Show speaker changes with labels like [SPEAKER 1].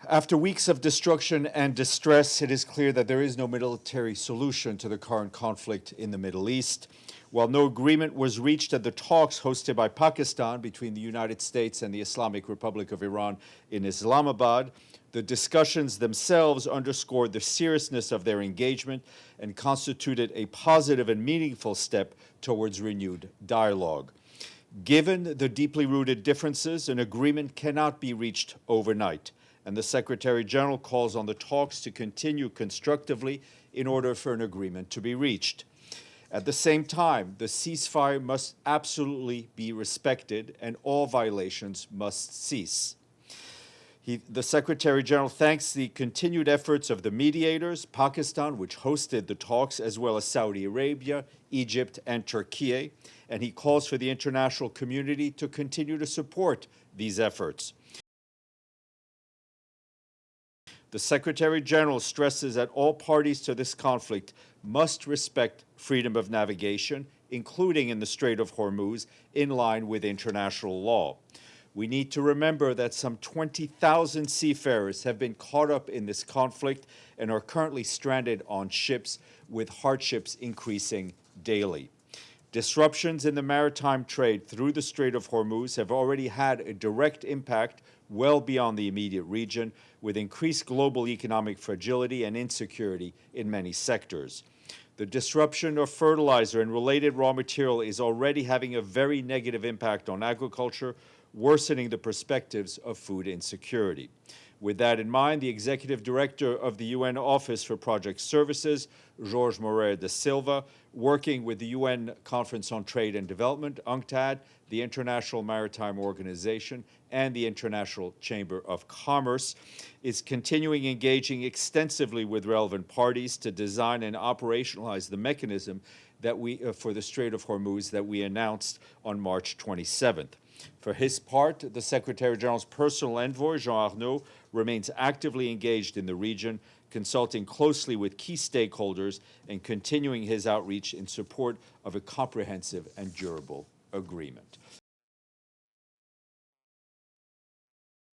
[SPEAKER 1] After weeks of destruction and distress, it is clear that there is no military solution to the current conflict in the Middle East. While no agreement was reached at the talks hosted by Pakistan between the United States and the Islamic Republic of Iran in Islamabad, the discussions themselves underscored the seriousness of their engagement and constituted a positive and meaningful step towards renewed dialogue. Given the deeply rooted differences, an agreement cannot be reached overnight, and the Secretary General calls on the talks to continue constructively in order for an agreement to be reached. At the same time, the ceasefire must absolutely be respected and all violations must cease. The Secretary General thanks the continued efforts of the mediators, Pakistan, which hosted the talks, as well as Saudi Arabia, Egypt, and Türkiye, and he calls for the international community to continue to support these efforts. The Secretary General stresses that all parties to this conflict must respect freedom of navigation, including in the Strait of Hormuz, in line with international law. We need to remember that some 20,000 seafarers have been caught up in this conflict and are currently stranded on ships, with hardships increasing daily. Disruptions in the maritime trade through the Strait of Hormuz have already had a direct impact well beyond the immediate region, with increased global economic fragility and insecurity in many sectors. The disruption of fertilizer and related raw material is already having a very negative impact on agriculture, worsening the perspectives of food insecurity. With that in mind, the Executive Director of the UN Office for Project Services, Jorge Moreira da Silva, working with the UN Conference on Trade and Development, UNCTAD, the International Maritime Organization, and the International Chamber of Commerce, is continuing engaging extensively with relevant parties to design and operationalize the mechanism that for the Strait of Hormuz that we announced on March 27th. For his part, the Secretary General's personal envoy, Jean Arnaud, remains actively engaged in the region, consulting closely with key stakeholders and continuing his outreach in support of a comprehensive and durable agreement.